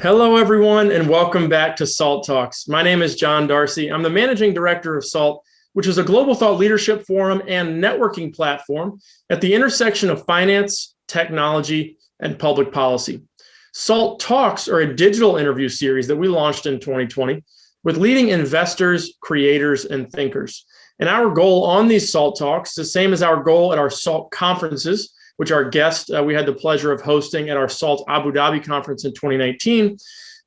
Hello, everyone, and welcome back to SALT Talks. My name is John Darcy. I'm the managing director of SALT, which is a global thought leadership forum and networking platform at the intersection of finance, technology, and public policy. SALT Talks are a digital interview series that we launched in 2020 with leading investors, creators, and thinkers. And our goal on these SALT Talks, the same as our goal at our SALT conferences, which our guest we had the pleasure of hosting at our SALT Abu Dhabi conference in 2019.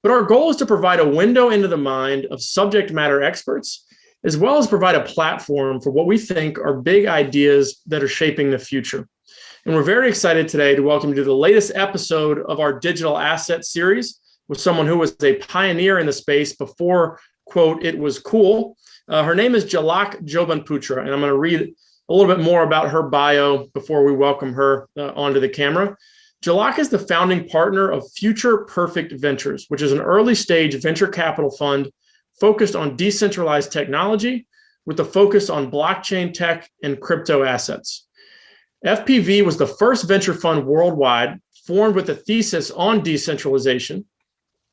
But our goal is to provide a window into the mind of subject matter experts, as well as provide a platform for what we think are big ideas that are shaping the future. And we're very excited today to welcome you to the latest episode of our digital asset series with someone who was a pioneer in the space before, quote, it was cool. Her name is Jalak Jobanputra, and I'm going to read a little bit more about her bio before we welcome her onto the camera. Jalak is the founding partner of Future Perfect Ventures, which is an early stage venture capital fund focused on decentralized technology with a focus on blockchain tech and crypto assets. FPV was the first venture fund worldwide formed with a thesis on decentralization.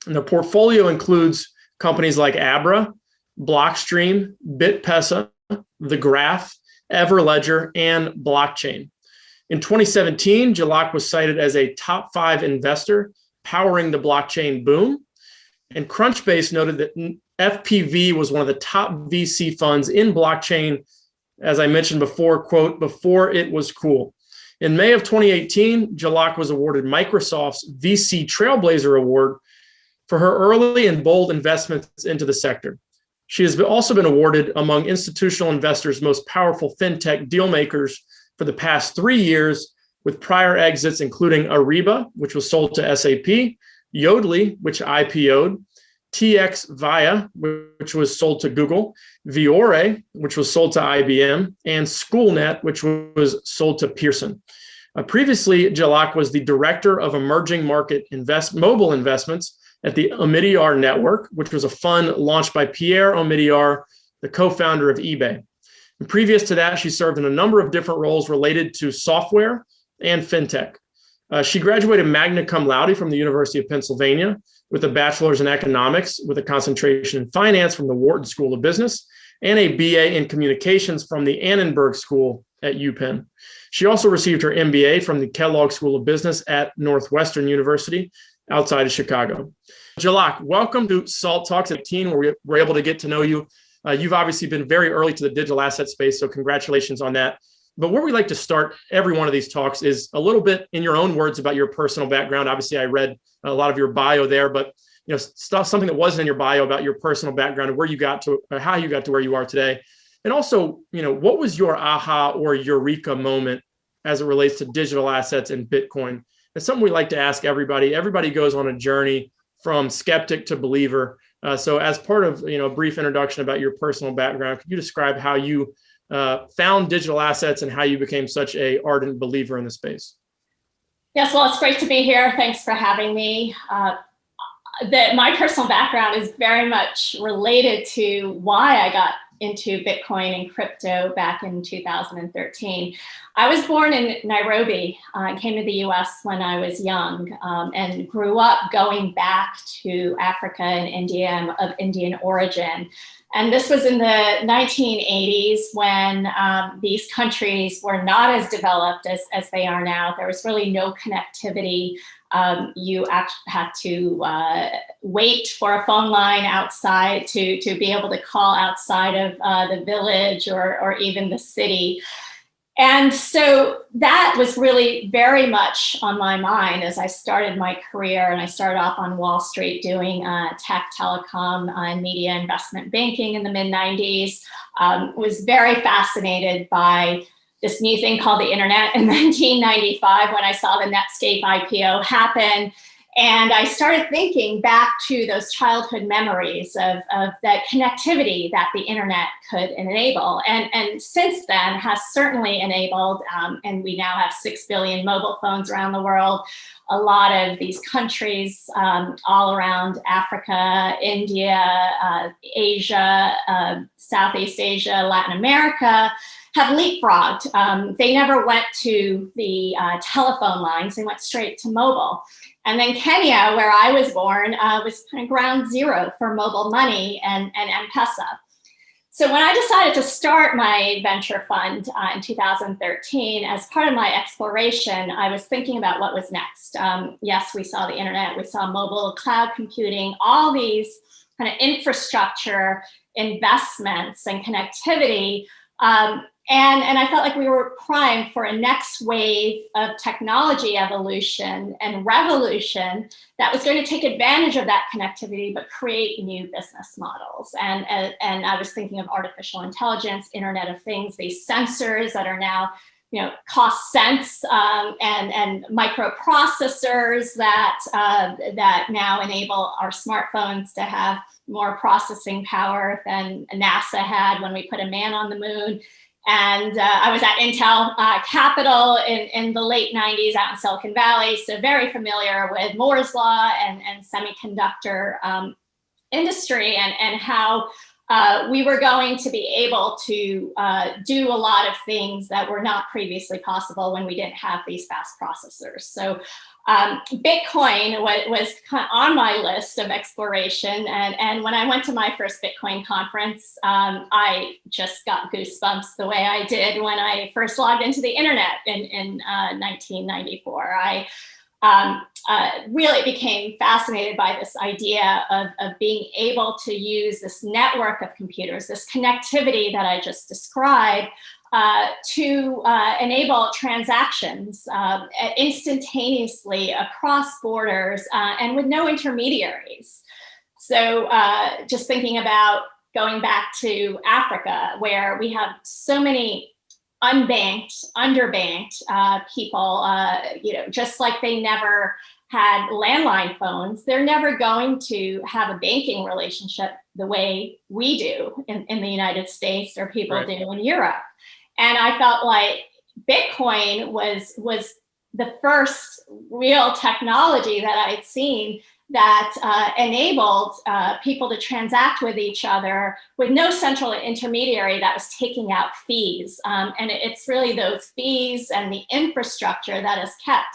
And the portfolio includes companies like Abra, Blockstream, Bitpesa, The Graph, Everledger, and Blockchain. In 2017, Jalak was cited as a top 5 investor powering the blockchain boom. And Crunchbase noted that FPV was one of the top VC funds in blockchain, as I mentioned before, quote, before it was cool. In May of 2018, Jalak was awarded Microsoft's VC Trailblazer Award for her early and bold investments into the sector. She has also been awarded among institutional investors' most powerful fintech Dealmakers for the past 3 years, with prior exits including Ariba, which was sold to SAP, Yodlee, which IPO'd, TX Via, which was sold to Google, Viore, which was sold to IBM, and Schoolnet, which was sold to Pearson. Previously, Jalak was the director of emerging market mobile investments at the Omidyar Network, which was a fund launched by Pierre Omidyar, the co-founder of eBay. And previous to that, she served in a number of different roles related to software and fintech. She graduated magna cum laude from the University of Pennsylvania with a bachelor's in economics with a concentration in finance from the Wharton School of Business and a BA in communications from the Annenberg School at UPenn. She also received her MBA from the Kellogg School of Business at Northwestern University outside of Chicago. Jalak, welcome to SALT Talks 18, where we're able to get to know you. You've obviously been very early to the digital asset space, so congratulations on that. But where we like to start every one of these talks is a little bit in your own words about your personal background. Obviously, I read a lot of your bio there, but something that wasn't in your bio about your personal background and where you got to, or how you got to where you are today. And also, what was your aha or eureka moment as it relates to digital assets and Bitcoin? It's something we like to ask everybody. Everybody goes on a journey from skeptic to believer. So as part of a brief introduction about your personal background, could you describe how you found digital assets and how you became such a ardent believer in the space? Yes, well, it's great to be here. Thanks for having me. My personal background is very much related to why I got into Bitcoin and crypto back in 2013. I was born in Nairobi. I came to the US when I was young and grew up going back to Africa and India of Indian origin. And this was in the 1980s when these countries were not as developed as they are now. There was really no connectivity. You had to wait for a phone line outside to be able to call outside of the village or even the city. And so that was really very much on my mind as I started my career. And I started off on Wall Street doing tech, telecom, and media investment banking in the mid-90s. Was very fascinated by this new thing called the internet in 1995 when I saw the Netscape IPO happen. And I started thinking back to those childhood memories of that connectivity that the internet could enable. And since then has certainly enabled, and we now have 6 billion mobile phones around the world. A lot of these countries all around Africa, India, Asia, Southeast Asia, Latin America, have leapfrogged. They never went to the telephone lines, they went straight to mobile. And then Kenya, where I was born, was kind of ground zero for mobile money and M-Pesa. So when I decided to start my venture fund in 2013, as part of my exploration, I was thinking about what was next. Yes, we saw the internet, we saw mobile, cloud computing, all these kind of infrastructure investments and connectivity. And I felt like we were primed for a next wave of technology evolution and revolution that was going to take advantage of that connectivity, but create new business models. And I was thinking of artificial intelligence, Internet of Things, these sensors that are now, cost sense, and microprocessors that now enable our smartphones to have more processing power than NASA had when we put a man on the moon. And I was at Intel Capital in the late 90s out in Silicon Valley, so very familiar with Moore's Law and semiconductor industry and how we were going to be able to do a lot of things that were not previously possible when we didn't have these fast processors. So Bitcoin was kind of on my list of exploration. And when I went to my first Bitcoin conference, I just got goosebumps the way I did when I first logged into the internet in 1994. I really became fascinated by this idea of being able to use this network of computers, this connectivity that I just described, to enable transactions instantaneously across borders and with no intermediaries. So just thinking about going back to Africa, where we have so many unbanked, underbanked people, just like they never had landline phones, they're never going to have a banking relationship the way we do in the United States or people do in Europe. And I felt like Bitcoin was the first real technology that I'd seen that enabled people to transact with each other with no central intermediary that was taking out fees. And it's really those fees and the infrastructure that has kept,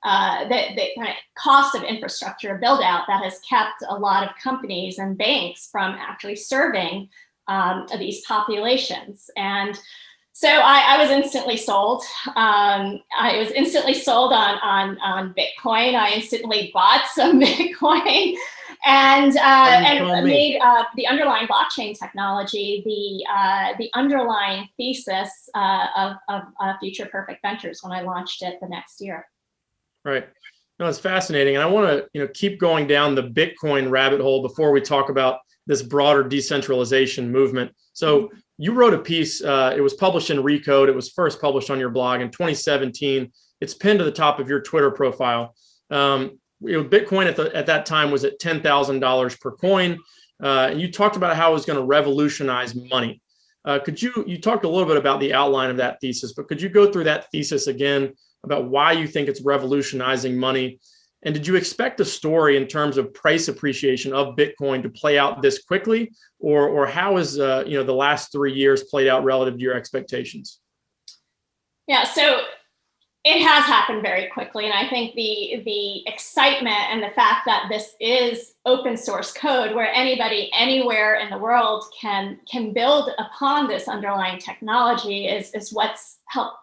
the kind of cost of infrastructure build out that has kept a lot of companies and banks from actually serving these populations. And so I was instantly sold. I was instantly sold on Bitcoin. I instantly bought some Bitcoin and made the underlying blockchain technology the underlying thesis of Future Perfect Ventures when I launched it the next year. Right. No, it's fascinating, and I want to keep going down the Bitcoin rabbit hole before we talk about this broader decentralization movement. So you wrote a piece, it was published in Recode. It was first published on your blog in 2017. It's pinned to the top of your Twitter profile. Bitcoin at that time was at $10,000 per coin. And you talked about how it was going to revolutionize money. You talked a little bit about the outline of that thesis, but could you go through that thesis again about why you think it's revolutionizing money? And did you expect the story in terms of price appreciation of Bitcoin to play out this quickly, or how is the last 3 years played out relative to your expectations? Yeah, so it has happened very quickly, and I think the excitement and the fact that this is open source code where anybody anywhere in the world can build upon this underlying technology is what's helped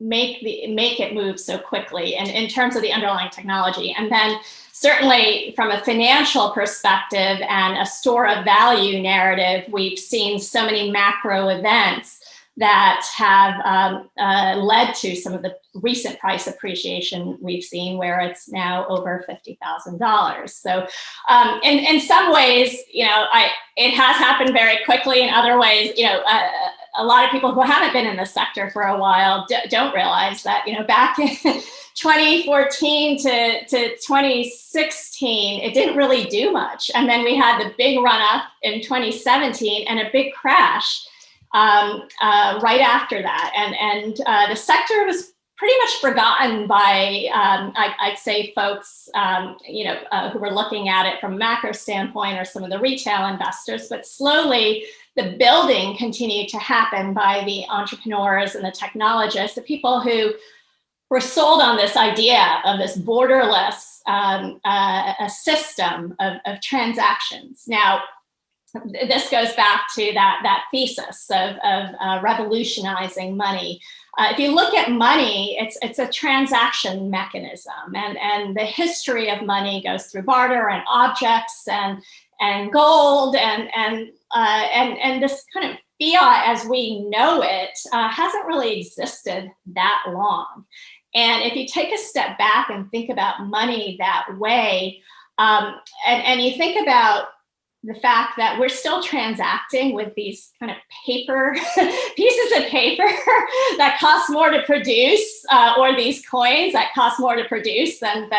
make it move so quickly, and in terms of the underlying technology. And then certainly from a financial perspective and a store of value narrative, we've seen so many macro events that have led to some of the recent price appreciation we've seen, where it's now over $50,000. So in some ways, it has happened very quickly. In other ways, a lot of people who haven't been in the sector for a while don't realize that, back in 2014 to 2016, it didn't really do much. And then we had the big run up in 2017 and a big crash right after that. And the sector was pretty much forgotten by, I'd say, folks, who were looking at it from a macro standpoint, or some of the retail investors. But slowly, the building continued to happen by the entrepreneurs and the technologists, the people who were sold on this idea of this borderless a system of transactions. Now, this goes back to that thesis of revolutionizing money. If you look at money, it's a transaction mechanism, and the history of money goes through barter and objects and gold and this kind of fiat as we know it hasn't really existed that long. And if you take a step back and think about money that way, and you think about the fact that we're still transacting with these kind of paper pieces of paper that cost more to produce, or these coins that cost more to produce than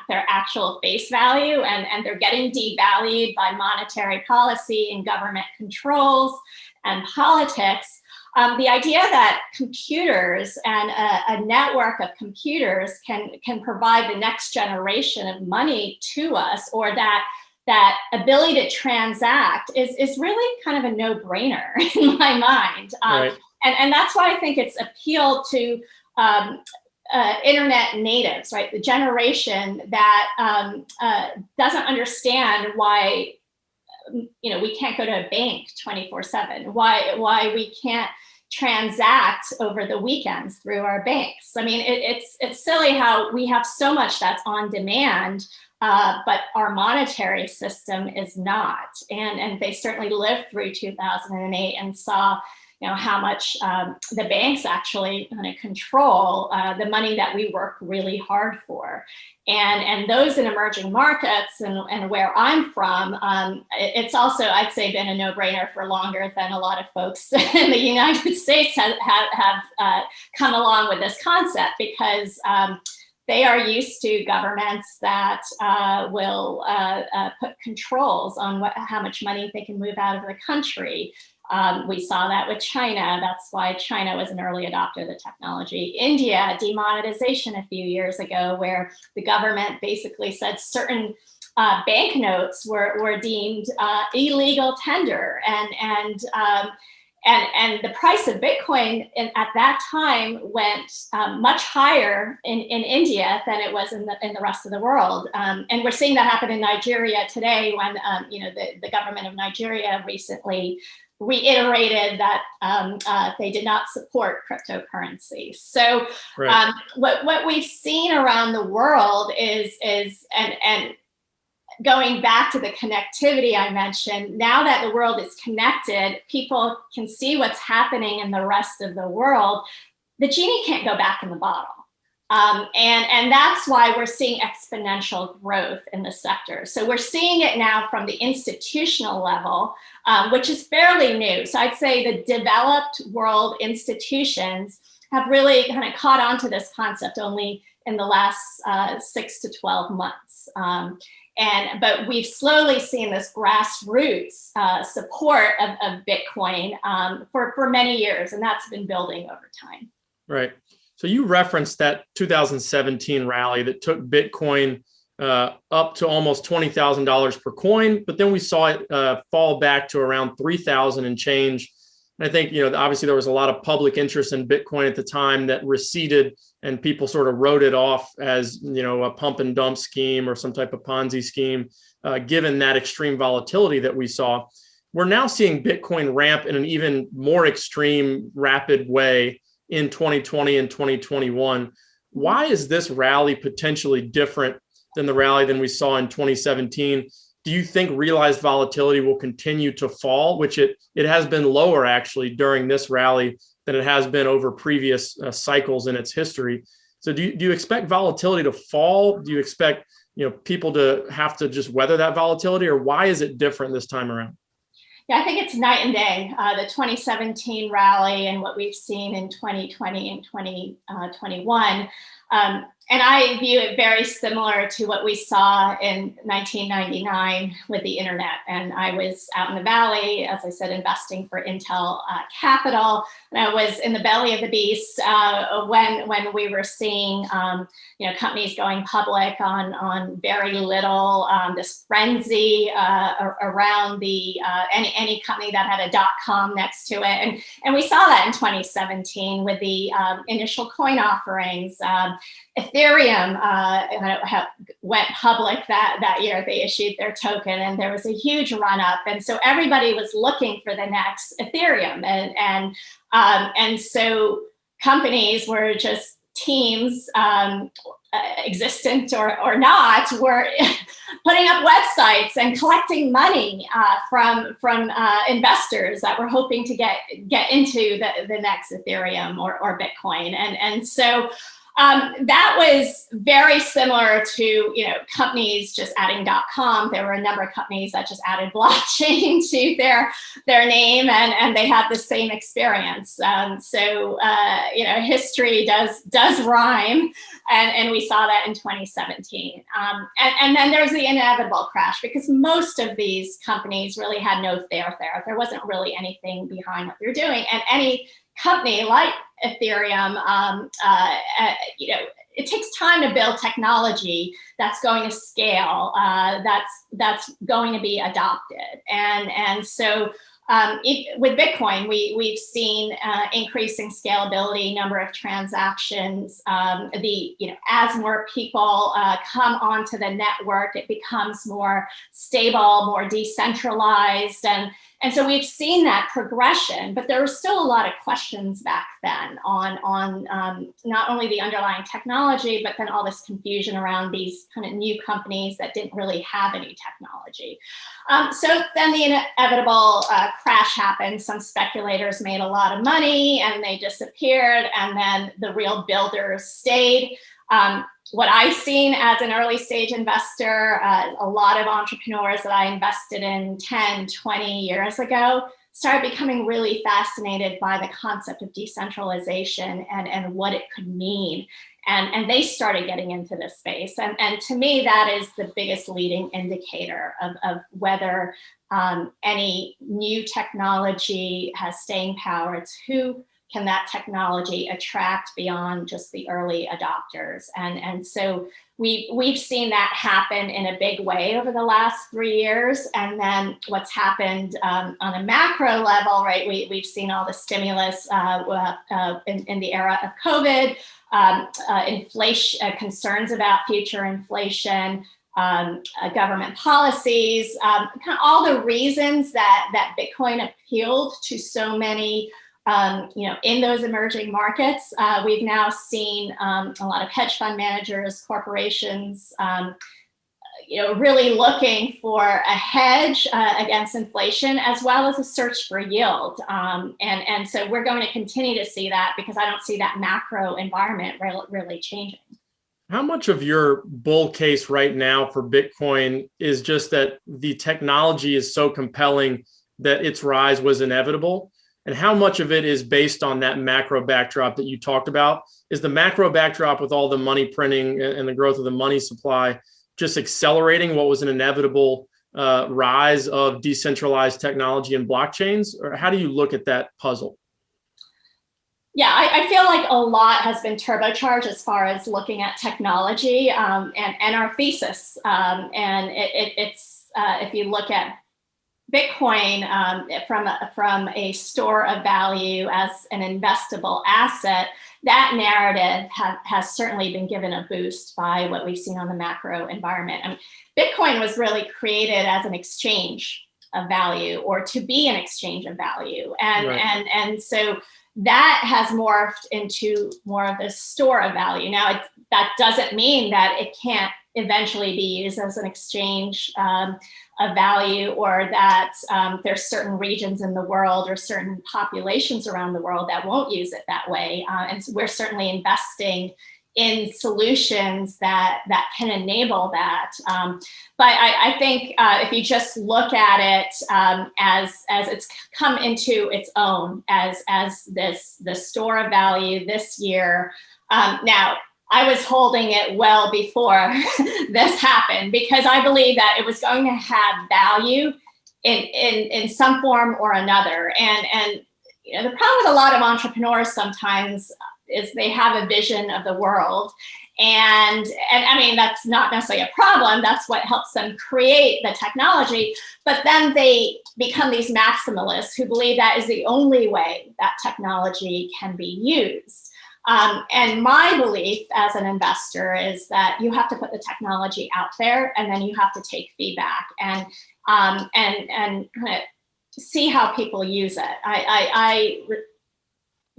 their actual face value, and they're getting devalued by monetary policy and government controls and politics. The idea that computers and a network of computers can provide the next generation of money to us, or that ability to transact is really kind of a no-brainer in my mind. Right. And that's why I think it's appealed to internet natives, right? The generation that doesn't understand why we can't go to a bank 24/7, why we can't transact over the weekends through our banks. I mean, it's silly how we have so much that's on demand, but our monetary system is not. And they certainly lived through 2008 and saw, how much the banks actually kind of control the money that we work really hard for. And those in emerging markets and where I'm from, it's also, I'd say, been a no-brainer for longer than a lot of folks in the United States have come along with this concept, because they are used to governments that will put controls on how much money they can move out of the country. We saw that with China. That's why China was an early adopter of the technology. India, demonetization a few years ago, where the government basically said certain banknotes were deemed illegal tender, and the price of Bitcoin at that time went much higher in India than it was in the rest of the world. And we're seeing that happen in Nigeria today, when the government of Nigeria recently reiterated that they did not support cryptocurrency. So right. What we've seen around the world is and going back to the connectivity I mentioned, now that the world is connected, people can see what's happening in the rest of the world. The genie can't go back in the bottle. And that's why we're seeing exponential growth in the sector. So we're seeing it now from the institutional level, which is fairly new. So I'd say the developed world institutions have really kind of caught on to this concept only in the last 6 to 12 months. But we've slowly seen this grassroots support of Bitcoin for many years, and that's been building over time. Right. So you referenced that 2017 rally that took Bitcoin up to almost $20,000 per coin, but then we saw it fall back to around 3,000 and change. And I think, obviously there was a lot of public interest in Bitcoin at the time that receded, and people sort of wrote it off as, a pump and dump scheme or some type of Ponzi scheme, given that extreme volatility that we saw. We're now seeing Bitcoin ramp in an even more extreme, rapid way in 2020 and 2021. Why is this rally potentially different than the rally than we saw in 2017? Do you think realized volatility will continue to fall, which it has been lower actually during this rally than it has been over previous cycles in its history? So do you expect volatility to fall? Do you expect people to have to just weather that volatility, or why is it different this time around? Yeah, I think it's night and day. The 2017 rally and what we've seen in 2020 and 2021. And I view it very similar to what we saw in 1999 with the internet. And I was out in the Valley, as I said, investing for Intel Capital. And I was in the belly of the beast when we were seeing companies going public on very little, this frenzy around any company that had a .com next to it. And we saw that in 2017 with the initial coin offerings. Ethereum went public that year. They issued their token, and there was a huge run up. And so everybody was looking for the next Ethereum, and so companies were just teams, existent or not, were putting up websites and collecting money from investors that were hoping to get into the next Ethereum or Bitcoin, and so. That was very similar to companies just adding .com. There were a number of companies that just added blockchain to their name, and they had the same experience. History does rhyme, and we saw that in 2017. And then there's the inevitable crash, because most of these companies really had no there. There wasn't really anything behind what they're doing, and any company like Ethereum, it takes time to build technology that's going to scale, that's going to be adopted, and so with Bitcoin, we've seen increasing scalability, number of transactions. As more people come onto the network, it becomes more stable, more decentralized, and so we've seen that progression, but there were still a lot of questions back then on not only the underlying technology, but then all this confusion around these kind of new companies that didn't really have any technology. So then the inevitable crash happened. Some speculators made a lot of money and they disappeared, and then the real builders stayed. What I've seen as an early stage investor, a lot of entrepreneurs that I invested in 10, 20 years ago started becoming really fascinated by the concept of decentralization and what it could mean. And they started getting into this space. And to me, that is the biggest leading indicator of whether any new technology has staying power. It's who can that technology attract beyond just the early adopters? And so we've seen that happen in a big way over the last 3 years. And then what's happened on a macro level, right? We've seen all the stimulus in the era of COVID, inflation, concerns about future inflation, government policies, kind of all the reasons that Bitcoin appealed to so many in those emerging markets. We've now seen a lot of hedge fund managers, corporations, really looking for a hedge against inflation, as well as a search for yield. And so we're going to continue to see that, because I don't see that macro environment really changing. How much of your bull case right now for Bitcoin is just that the technology is so compelling that its rise was inevitable? And how much of it is based on that macro backdrop that you talked about? Is the macro backdrop, with all the money printing and the growth of the money supply, just accelerating what was an inevitable rise of decentralized technology and blockchains? Or how do you look at that puzzle? Yeah, I feel like a lot has been turbocharged as far as looking at technology and our thesis. And it's if you look at Bitcoin from a store of value as an investable asset, that narrative has certainly been given a boost by what we've seen on the macro environment. I mean, Bitcoin was really created as an exchange of value, or to be an exchange of value, and so that has morphed into more of a store of value. Now, that doesn't mean that it can't eventually be used as an exchange of value, or that there's certain regions in the world or certain populations around the world that won't use it that way. And so we're certainly investing in solutions that can enable that. But I think if you just look at it as it's come into its own as the store of value this year. Now, I was holding it well before this happened, because I believe that it was going to have value in some form or another. And you know, the problem with a lot of entrepreneurs sometimes is they have a vision of the world. And I mean, that's not necessarily a problem. That's what helps them create the technology. But then they become these maximalists who believe that is the only way that technology can be used. And my belief as an investor is that you have to put the technology out there, and then you have to take feedback and kind of see how people use it. I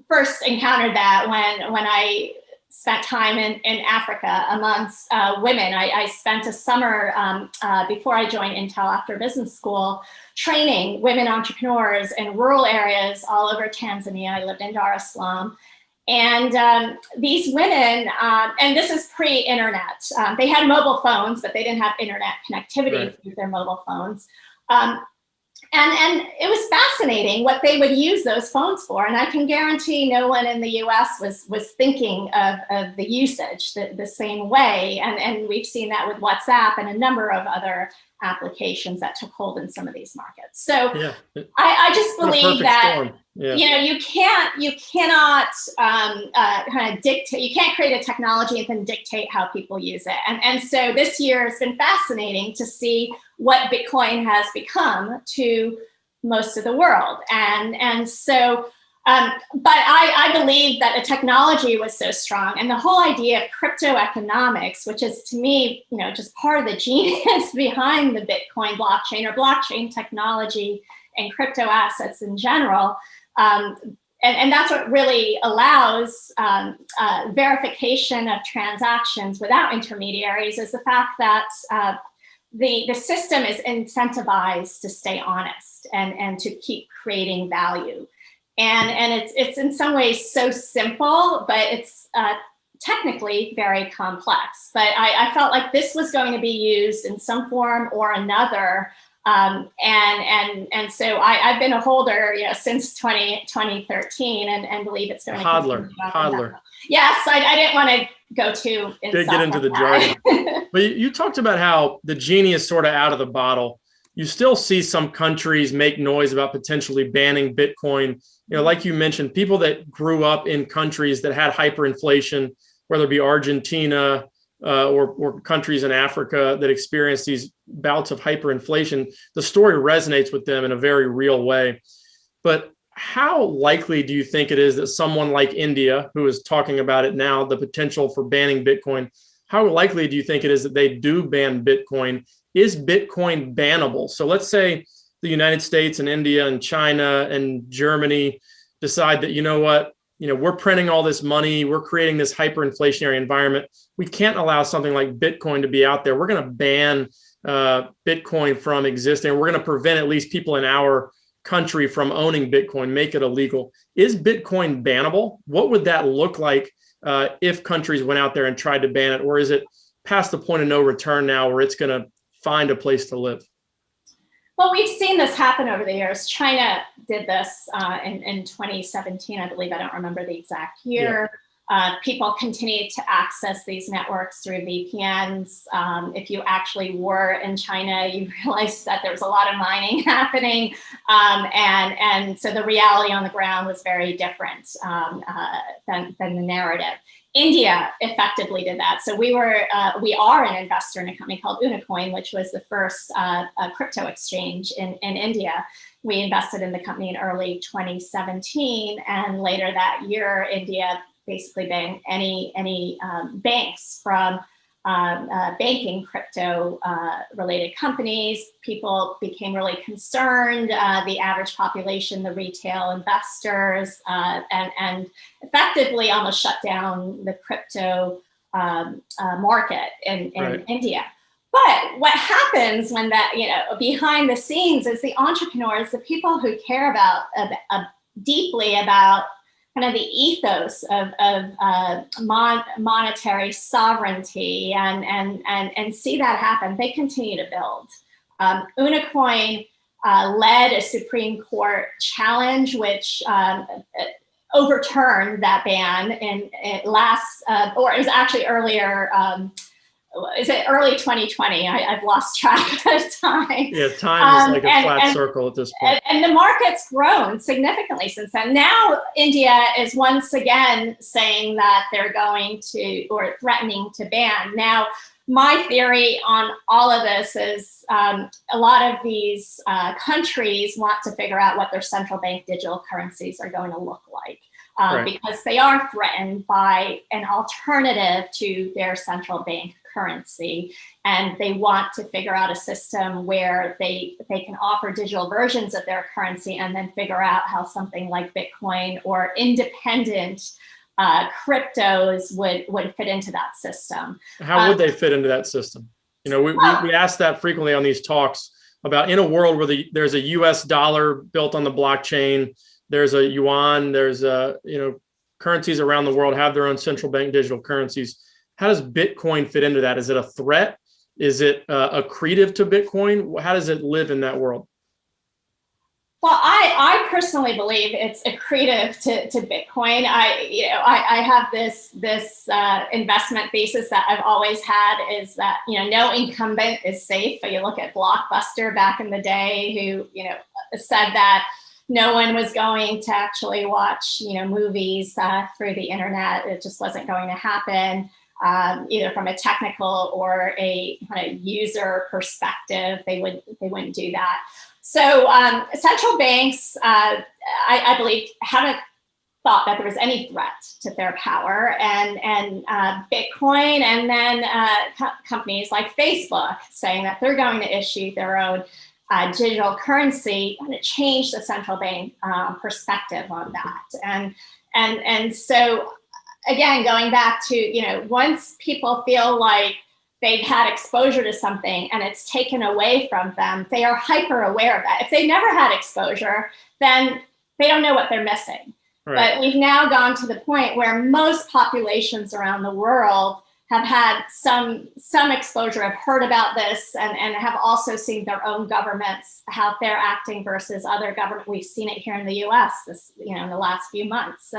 first encountered that when I spent time in Africa amongst women. I spent a summer before I joined Intel after business school, training women entrepreneurs in rural areas all over Tanzania. I lived in Dar es Salaam. And these women, and this is pre-internet, they had mobile phones, but they didn't have internet connectivity through their mobile phones. And it was fascinating what they would use those phones for. And I can guarantee no one in the US was thinking of the usage the same way. And we've seen that with WhatsApp and a number of other applications that took hold in some of these markets. So yeah. I just believe that you know, you cannot kind of dictate, you can't create a technology and then dictate how people use it. And so this year has been fascinating to see what Bitcoin has become to most of the world. And so, but I believe that the technology was so strong, and the whole idea of crypto economics, which is to me, you know, just part of the genius behind the Bitcoin blockchain or blockchain technology and crypto assets in general. And that's what really allows verification of transactions without intermediaries, is the fact that the system is incentivized to stay honest and to keep creating value. And it's in some ways so simple, but it's technically very complex. But I felt like this was going to be used in some form or another. And so I've been a holder, you know, since 2013, and believe it's going to hodler. Yes, I didn't want to go too get into the jargon. But you talked about how the genie is sort of out of the bottle. You still see some countries make noise about potentially banning Bitcoin. You know, like you mentioned, people that grew up in countries that had hyperinflation, whether it be Argentina or countries in Africa that experience these bouts of hyperinflation, the story resonates with them in a very real way. But how likely do you think it is that someone like India, who is talking about it now, the potential for banning Bitcoin, how likely do you think it is that they do ban Bitcoin? Is Bitcoin bannable? So let's say the United States and India and China and Germany decide that, you know what, we're printing all this money, we're creating this hyperinflationary environment. We can't allow something like Bitcoin to be out there. We're going to ban Bitcoin from existing. We're going to prevent at least people in our country from owning Bitcoin, make it illegal. Is Bitcoin bannable? What would that look like if countries went out there and tried to ban it? Or is it past the point of no return now where it's going to find a place to live? Well, we've seen this happen over the years. China did this in 2017, I believe. I don't remember the exact year. Yeah. People continued to access these networks through VPNs. If you actually were in China, you realized that there was a lot of mining happening. And so the reality on the ground was very different than the narrative. India effectively did that. So we are an investor in a company called Unocoin, which was the first crypto exchange in India. We invested in the company in early 2017, and later that year, India basically banned any banks from banking crypto related companies. People became really concerned, the average population, the retail investors, and effectively almost shut down the crypto market in India. But what happens when that, behind the scenes is the entrepreneurs, the people who care about deeply about kind of the ethos of monetary sovereignty and see that happen, they continue to build. Unocoin led a Supreme Court challenge, which overturned that ban in last, or it was actually earlier, is it early 2020? I've lost track of time. Yeah, time is like a flat circle at this point. And the market's grown significantly since then. Now, India is once again saying that they're going to, or threatening to ban. Now, my theory on all of this is a lot of these countries want to figure out what their central bank digital currencies are going to look like. Right. Because they are threatened by an alternative to their central bank currency, and they want to figure out a system where they can offer digital versions of their currency and then figure out how something like Bitcoin or independent cryptos would fit into that system. How would they fit into that system? You know, we ask that frequently on these talks about, in a world where there's a US dollar built on the blockchain, there's a yuan, there's currencies around the world have their own central bank digital currencies. How does Bitcoin fit into that? Is it a threat? Is it accretive to Bitcoin? How does it live in that world? Well, I personally believe it's accretive to Bitcoin. I have this investment thesis that I've always had, is that no incumbent is safe. You look at Blockbuster back in the day, who said that no one was going to actually watch movies through the internet. It just wasn't going to happen. Either from a technical or a kind of user perspective, they wouldn't do that. So central banks, I believe, haven't thought that there was any threat to their power, and Bitcoin, and then companies like Facebook saying that they're going to issue their own digital currency, going to change the central bank perspective on that, and so. Again, going back to, once people feel like they've had exposure to something and it's taken away from them, they are hyper aware of that. If they never had exposure, then they don't know what they're missing. Right. But we've now gone to the point where most populations around the world have had some exposure, have heard about this, and have also seen their own governments, how they're acting versus other governments. We've seen it here in the US in the last few months.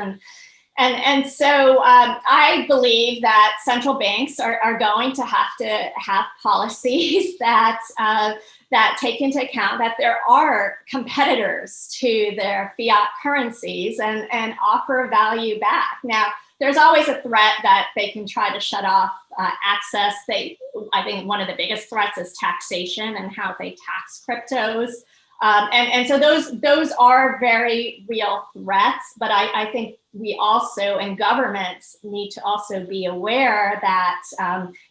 And so I believe that central banks are going to have policies that take into account that there are competitors to their fiat currencies and offer value back. Now, there's always a threat that they can try to shut off access. I think one of the biggest threats is taxation and how they tax cryptos. And so those are very real threats, but I think we also, and governments need to also be aware that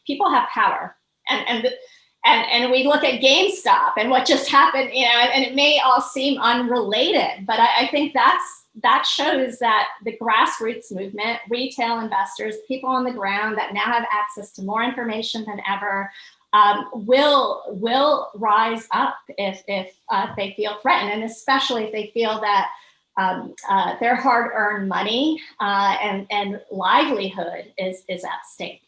people have power, and we look at GameStop and what just happened, and it may all seem unrelated, but I think that shows that the grassroots movement, retail investors, people on the ground that now have access to more information than ever, will rise up if they feel threatened, and especially if they feel that their hard-earned money and livelihood is at stake.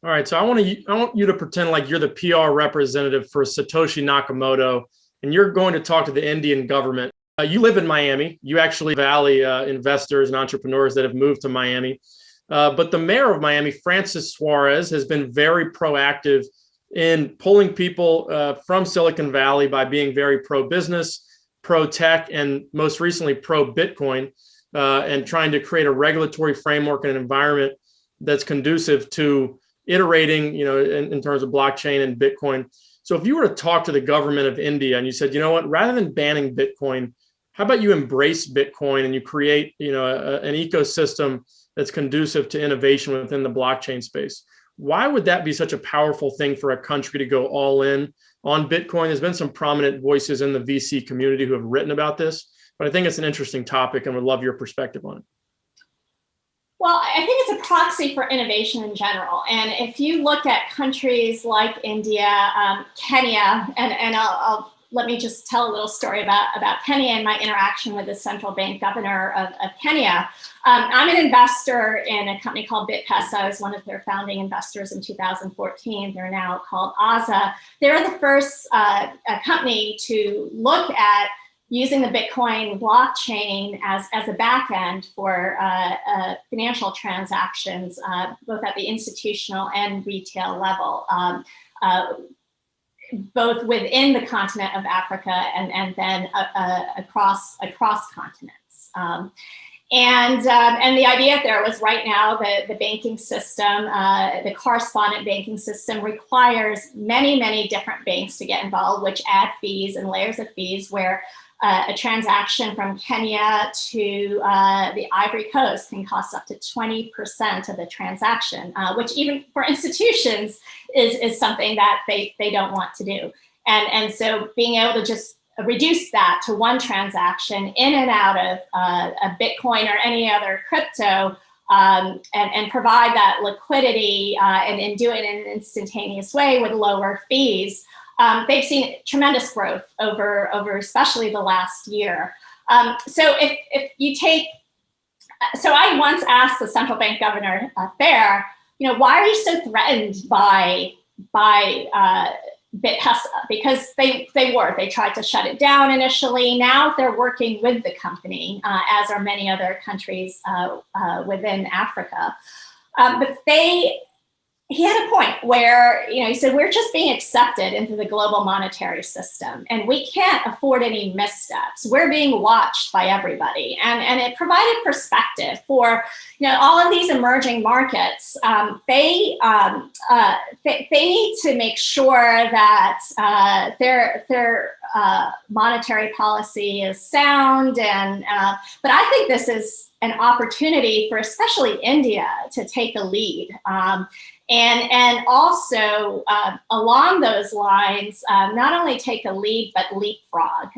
All right, so I want you to pretend like you're the PR representative for Satoshi Nakamoto, and you're going to talk to the Indian government. You live in Miami. You actually Valley investors and entrepreneurs that have moved to Miami. But the mayor of Miami, Francis Suarez, has been very proactive in pulling people from Silicon Valley by being very pro-business, pro-tech, and most recently pro-Bitcoin, and trying to create a regulatory framework and an environment that's conducive to iterating, in terms of blockchain and Bitcoin. So if you were to talk to the government of India and you said, rather than banning Bitcoin, how about you embrace Bitcoin and you create, an ecosystem that's conducive to innovation within the blockchain space? Why would that be such a powerful thing for a country to go all in on Bitcoin? There's been some prominent voices in the VC community who have written about this, but I think it's an interesting topic and would love your perspective on it. Well, I think it's a proxy for innovation in general. And if you look at countries like India, Kenya, and let me just tell a little story about Kenya and my interaction with the central bank governor of Kenya. I'm an investor in a company called Bitpesa. I was one of their founding investors in 2014. They're now called Abra. They're the first company to look at using the Bitcoin blockchain as a backend for financial transactions, both at the institutional and retail level, both within the continent of Africa and then across continents. And the idea there was right now the banking system, the correspondent banking system requires many different banks to get involved, which add fees and layers of fees where a transaction from Kenya to the Ivory Coast can cost up to 20% of the transaction, which even for institutions is something that they don't want to do. And so being able to just reduce that to one transaction in and out of a Bitcoin or any other crypto and provide that liquidity and do it in an instantaneous way with lower fees. They've seen tremendous growth over especially the last year. So if you take, so I once asked the central bank governor there, why are you so threatened by Bitpesa? Because they tried to shut it down initially. Now they're working with the company, as are many other countries within Africa. But he had a point where, he said, we're just being accepted into the global monetary system and we can't afford any missteps. We're being watched by everybody. And it provided perspective for, all of these emerging markets. They need to make sure that their monetary policy is sound. But I think this is an opportunity for especially India to take a lead. And also along those lines, not only take a lead, but leapfrog.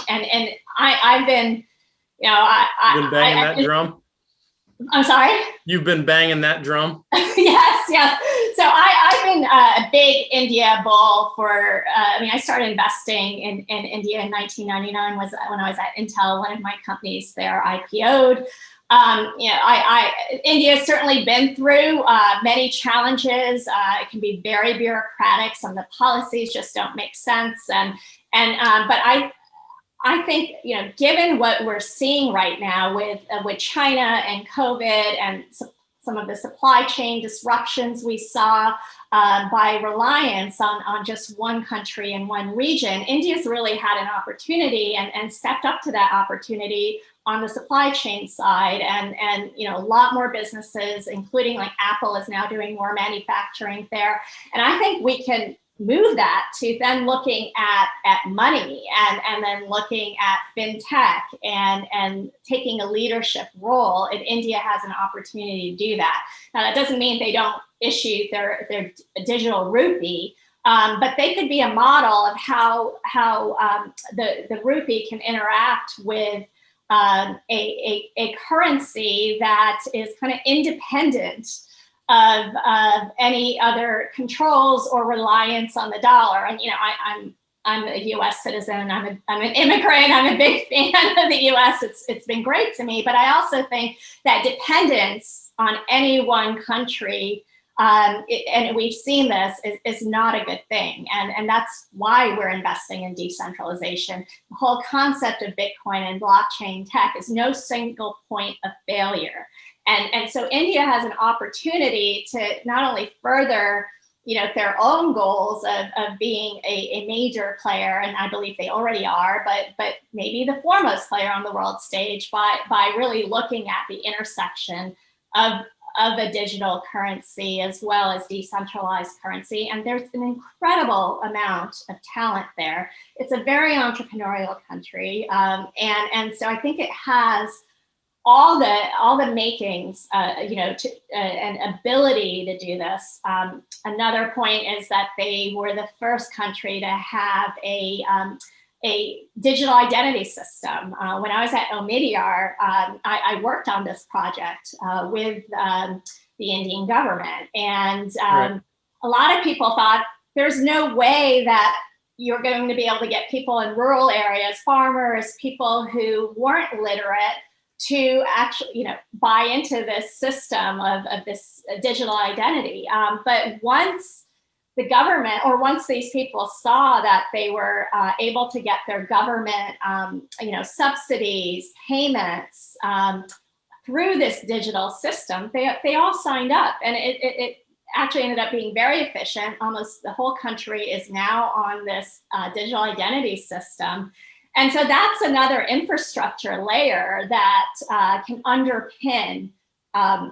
And I've been, You've been banging that drum? I'm sorry? You've been banging that drum? Yes. So I've been a big India bull for, I started investing in India in 1999 was when I was at Intel, one of my companies there IPO'd. India's certainly been through many challenges. It can be very bureaucratic. Some of the policies just don't make sense. But I think, given what we're seeing right now with China and COVID and some of the supply chain disruptions we saw by reliance on just one country and one region, India's really had an opportunity and stepped up to that opportunity on the supply chain side, and a lot more businesses, including like Apple, is now doing more manufacturing there. And I think we can move that to then looking at money and then looking at fintech and taking a leadership role. And India has an opportunity to do that. Now that doesn't mean they don't issue their digital rupee. But they could be a model of how the rupee can interact with a currency that is kind of independent of any other controls or reliance on the dollar. And I'm a U.S. citizen. I'm an immigrant. I'm a big fan of the U.S. It's been great to me. But I also think that dependence on any one country, and we've seen this, is not a good thing. And that's why we're investing in decentralization. The whole concept of Bitcoin and blockchain tech is no single point of failure. And so India has an opportunity to not only further their own goals of being a major player, and I believe they already are, but maybe the foremost player on the world stage by really looking at the intersection of a digital currency as well as decentralized currency. And there's an incredible amount of talent there. It's a very entrepreneurial country. And so I think it has all the makings, and ability to do this. Another point is that they were the first country to have a digital identity system. When I was at Omidyar, I worked on this project with the Indian government. And Right. A lot of people thought there's no way that you're going to be able to get people in rural areas, farmers, people who weren't literate, to actually, buy into this system of this digital identity. But once the government, or once these people saw that they were able to get their government, subsidies, payments through this digital system, they all signed up, and it actually ended up being very efficient. Almost the whole country is now on this digital identity system. And so that's another infrastructure layer that can underpin a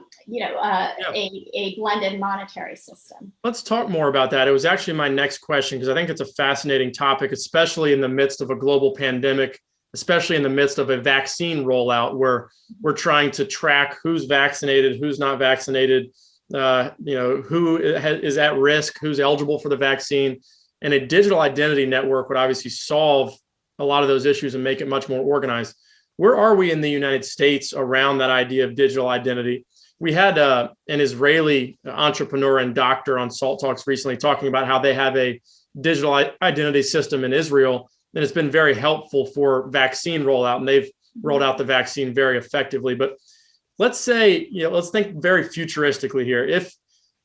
blended monetary system. Let's talk more about that. It was actually my next question, because I think it's a fascinating topic, especially in the midst of a global pandemic, especially in the midst of a vaccine rollout where we're trying to track who's vaccinated, who's not vaccinated, who is at risk, who's eligible for the vaccine. And a digital identity network would obviously solve a lot of those issues and make it much more organized. Where are we in the United States around that idea of digital identity? We had an Israeli entrepreneur and doctor on Salt Talks recently talking about how they have a digital identity system in Israel, and it's been very helpful for vaccine rollout, and they've rolled out the vaccine very effectively. But let's say, let's think very futuristically here. If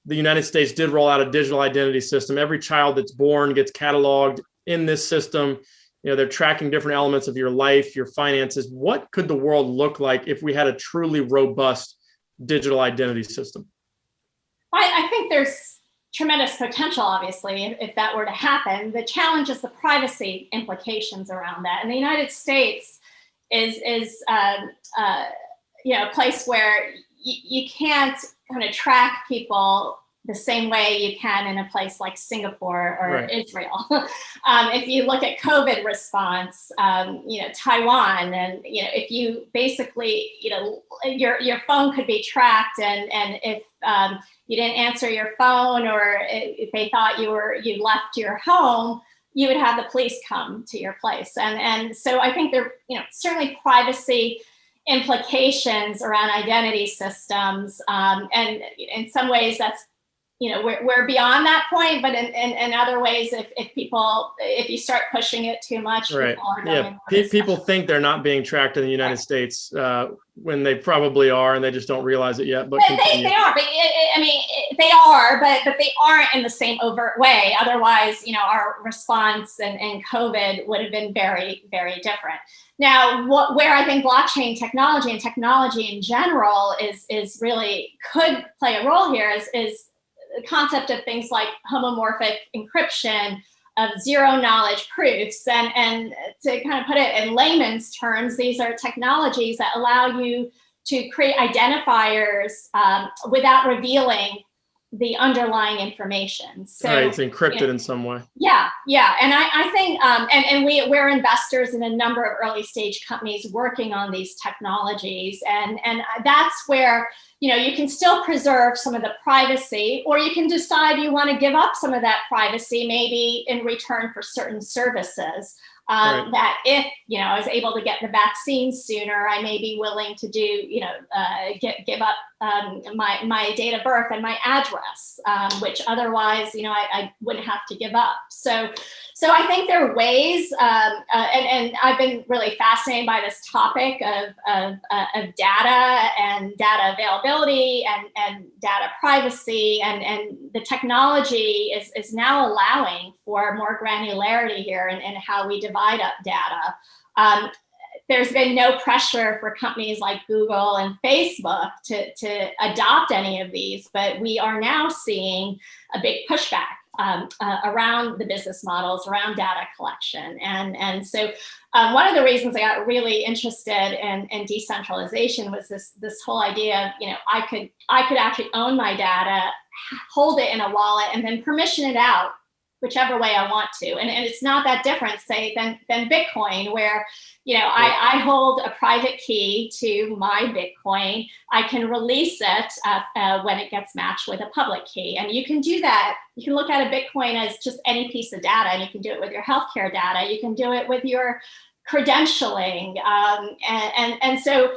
the United States did roll out a digital identity system, every child that's born gets cataloged in this system. They're tracking different elements of your life, your finances. What could the world look like if we had a truly robust digital identity system? I think there's tremendous potential, obviously, if that were to happen. The challenge is the privacy implications around that. And the United States is a place where you can't kind of track people the same way you can in a place like Singapore or right. Israel. If you look at COVID response, Taiwan, and if you basically, your phone could be tracked, and if you didn't answer your phone, or if they thought you left your home, you would have the police come to your place. And so I think there, certainly privacy implications around identity systems, and in some ways that's, we're beyond that point, but in other ways, if you start pushing it too much, right. People people think they're not being tracked in the United States when they probably are, and they just don't realize it yet. But they are. But they are, but they aren't in the same overt way. Otherwise, our response in COVID would have been very, very different. Now, where I think blockchain technology and technology in general is really could play a role here is the concept of things like homomorphic encryption, of zero knowledge proofs. And to kind of put it in layman's terms, these are technologies that allow you to create identifiers without revealing the underlying information. So right, it's encrypted in some way. Yeah. And I think, and we're investors in a number of early stage companies working on these technologies. And that's where, you can still preserve some of the privacy, or you can decide you want to give up some of that privacy, maybe in return for certain services. Right. That if, I was able to get the vaccine sooner, I may be willing to do, give up my date of birth and my address, which otherwise, I wouldn't have to give up. So I think there are ways, and I've been really fascinated by this topic of data and data availability and data privacy, and the technology is now allowing for more granularity here in how we divide up data. There's been no pressure for companies like Google and Facebook to adopt any of these, but we are now seeing a big pushback around the business models, around data collection. And so one of the reasons I got really interested in decentralization was this whole idea of, I could actually own my data, hold it in a wallet, and then permission it out whichever way I want to. And it's not that different, say, than Bitcoin, where, I hold a private key to my Bitcoin. I can release it when it gets matched with a public key. And you can do that. You can look at a Bitcoin as just any piece of data, and you can do it with your healthcare data. You can do it with your credentialing. And so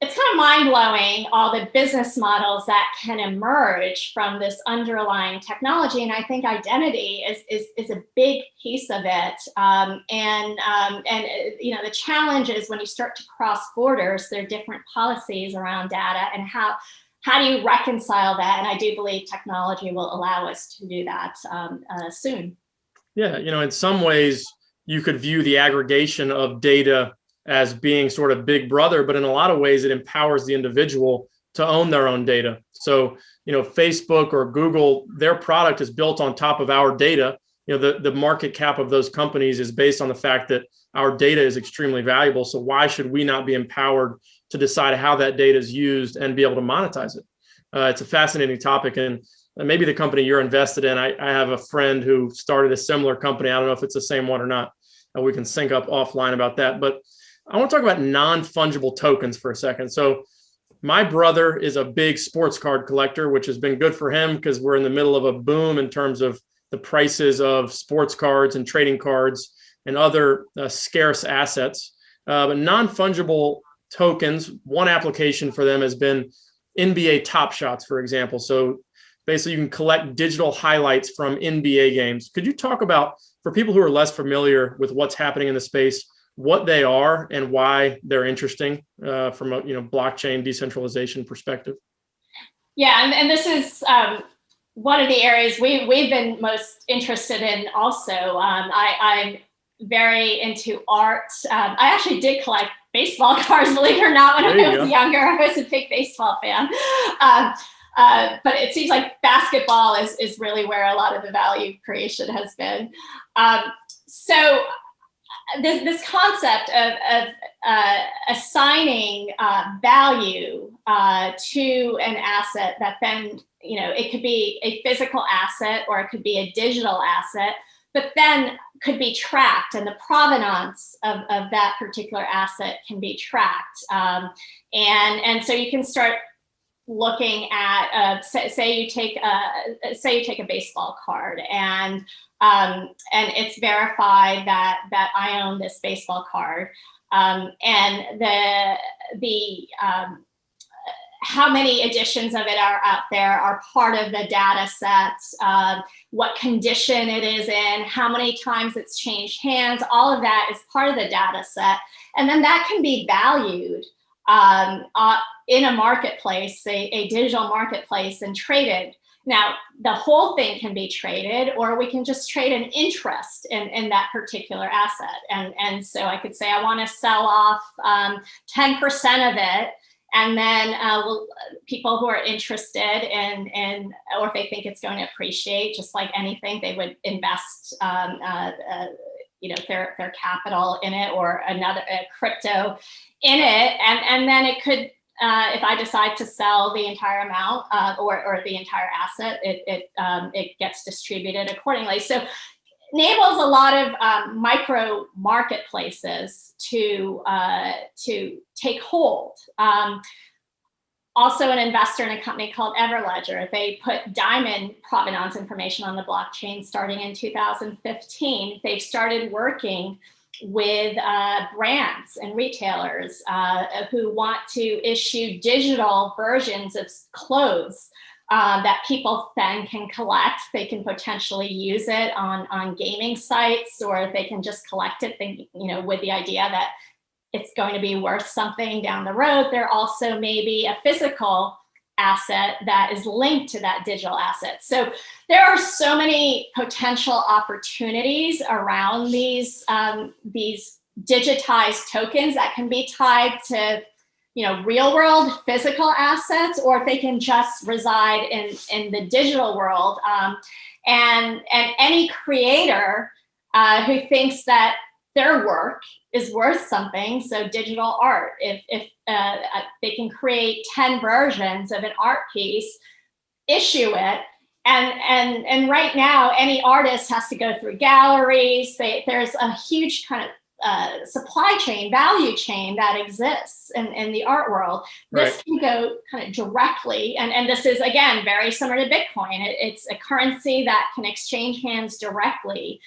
it's kind of mind-blowing, all the business models that can emerge from this underlying technology. And I think identity is a big piece of it. And the challenge is when you start to cross borders, there are different policies around data and how how do you reconcile that? And I do believe technology will allow us to do that soon. Yeah, in some ways you could view the aggregation of data as being sort of big brother, but in a lot of ways it empowers the individual to own their own data. So, Facebook or Google, their product is built on top of our data. The market cap of those companies is based on the fact that our data is extremely valuable. So why should we not be empowered to decide how that data is used and be able to monetize it? It's a fascinating topic. And maybe the company you're invested in, I have a friend who started a similar company. I don't know if it's the same one or not. We can sync up offline about that. But I want to talk about non-fungible tokens for a second. So my brother is a big sports card collector, which has been good for him because we're in the middle of a boom in terms of the prices of sports cards and trading cards and other scarce assets. But non-fungible tokens, one application for them has been NBA Top Shots, for example. So basically you can collect digital highlights from NBA games. Could you talk about, for people who are less familiar with what's happening in the space, what they are and why they're interesting from a blockchain decentralization perspective? Yeah, and this is one of the areas we've been most interested in also. I'm very into art. I actually did collect baseball cards, believe it or not, when I was younger. I was a big baseball fan. But it seems like basketball is really where a lot of the value creation has been. So this concept of assigning value to an asset that then, it could be a physical asset or it could be a digital asset, but then could be tracked, and the provenance of that particular asset can be tracked. And so you can start looking at, say you take a baseball card, and it's verified that I own this baseball card, and the how many editions of it are out there are part of the data set, what condition it is in, how many times it's changed hands, all of that is part of the data set. And then that can be valued in a marketplace, a digital marketplace, and traded. Now, the whole thing can be traded, or we can just trade an interest in that particular asset. And so I could say, I want to sell off 10% of it. And then people who are interested in, or if they think it's going to appreciate, just like anything, they would invest their capital in it, or another crypto in it. And then it could, if I decide to sell the entire amount or the entire asset, it gets distributed accordingly. So enables a lot of micro marketplaces to take hold. Also an investor in a company called Everledger. They put diamond provenance information on the blockchain starting in 2015. They've started working with brands and retailers who want to issue digital versions of clothes that people then can collect. They can potentially use it on gaming sites, or they can just collect it, with the idea that it's going to be worth something down the road. There also may be a physical asset that is linked to that digital asset. So there are so many potential opportunities around these digitized tokens that can be tied to real world physical assets, or if they can just reside in the digital world. And any creator who thinks that their work is worth something, so digital art, if they can create 10 versions of an art piece, issue it, and right now any artist has to go through galleries. There's a huge kind of supply chain, value chain that exists in the art world. This can go kind of directly, and this is, again, very similar to Bitcoin. It's a currency that can exchange hands directly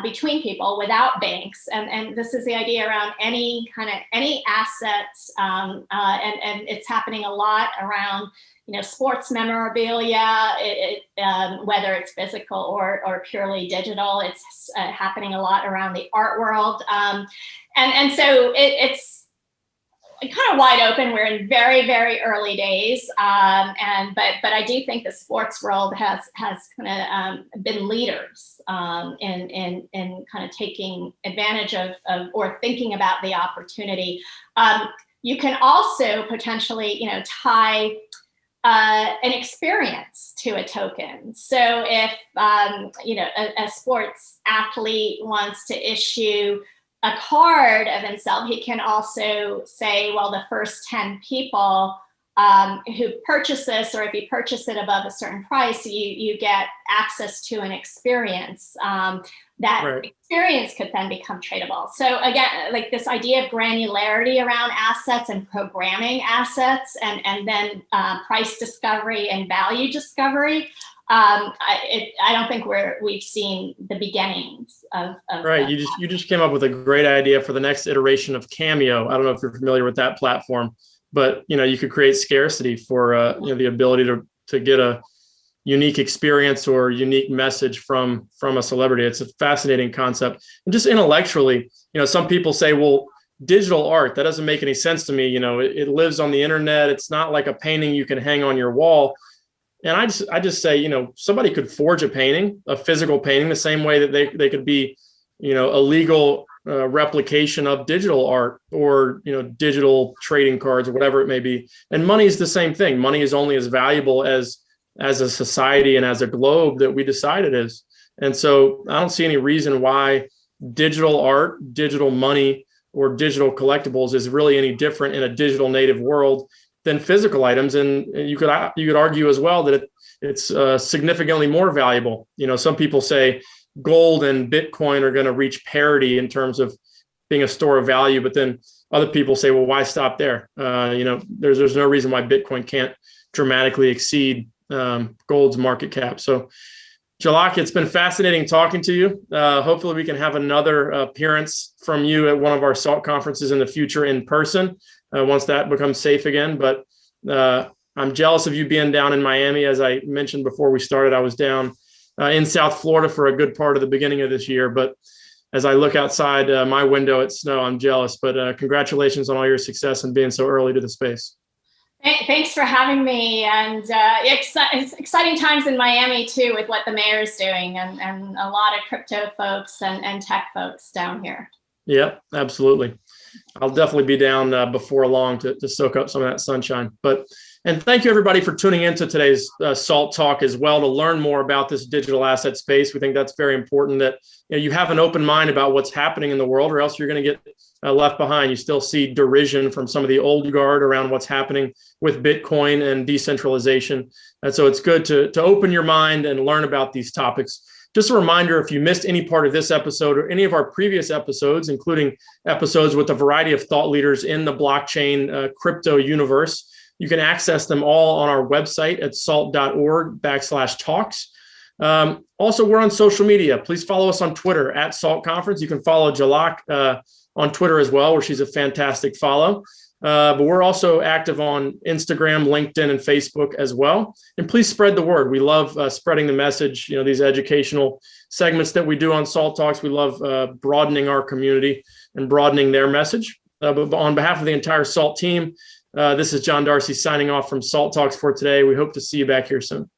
between people without banks. And this is the idea around any assets, and it's happening a lot around sports memorabilia, whether it's physical or purely digital. It's happening a lot around the art world. And so it's kind of wide open. We're in very, very early days, but I do think the sports world has kind of been leaders in kind of taking advantage of or thinking about the opportunity. You can also potentially, tie an experience to a token. So if a sports athlete wants to issue a card of himself, he can also say, well, the first 10 people who purchase this, or if you purchase it above a certain price, you get access to an experience. That Right. experience could then become tradable. So again, like this idea of granularity around assets and programming assets, and then price discovery and value discovery. I don't think we've seen the beginnings of Right. You just came up with a great idea for the next iteration of Cameo. I don't know if you're familiar with that platform, but you could create scarcity for the ability to get a unique experience or unique message from a celebrity. It's a fascinating concept. And just intellectually, some people say, well, digital art, that doesn't make any sense to me. It lives on the internet. It's not like a painting you can hang on your wall. And I just say, somebody could forge a painting, a physical painting, the same way that they could be, a legal replication of digital art or, digital trading cards or whatever it may be. And money is the same thing. Money is only as valuable as a society and as a globe that we decide it is. And so I don't see any reason why digital art, digital money, or digital collectibles is really any different in a digital native world than physical items. And you could argue as well that it's significantly more valuable. Some people say gold and Bitcoin are going to reach parity in terms of being a store of value, but then other people say, well, why stop there? There's no reason why Bitcoin can't dramatically exceed gold's market cap. So Jalak, it's been fascinating talking to you. Hopefully we can have another appearance from you at one of our SALT conferences in the future in person once that becomes safe again. But I'm jealous of you being down in Miami. As I mentioned before we started, I was down in South Florida for a good part of the beginning of this year. But as I look outside my window at snow, I'm jealous. But congratulations on all your success and being so early to the space. Thanks for having me, and it's exciting times in Miami too with what the mayor's doing, and a lot of crypto folks and tech folks down here. Yep, absolutely. I'll definitely be down before long to soak up some of that sunshine. And thank you everybody for tuning into today's SALT Talk as well to learn more about this digital asset space. We think that's very important that you have an open mind about what's happening in the world, or else you're going to get left behind. You still see derision from some of the old guard around what's happening with Bitcoin and decentralization. And so it's good to open your mind and learn about these topics. Just a reminder, if you missed any part of this episode or any of our previous episodes, including episodes with a variety of thought leaders in the blockchain crypto universe, you can access them all on our website at salt.org/talks. Also, we're on social media. Please follow us on Twitter at SALT Conference. You can follow Jalak on Twitter as well, where she's a fantastic follow. But we're also active on Instagram, LinkedIn, and Facebook as well. And please spread the word. We love spreading the message. These educational segments that we do on SALT Talks, we love broadening our community and broadening their message. But on behalf of the entire SALT team, this is John Darcy signing off from SALT Talks for today. We hope to see you back here soon.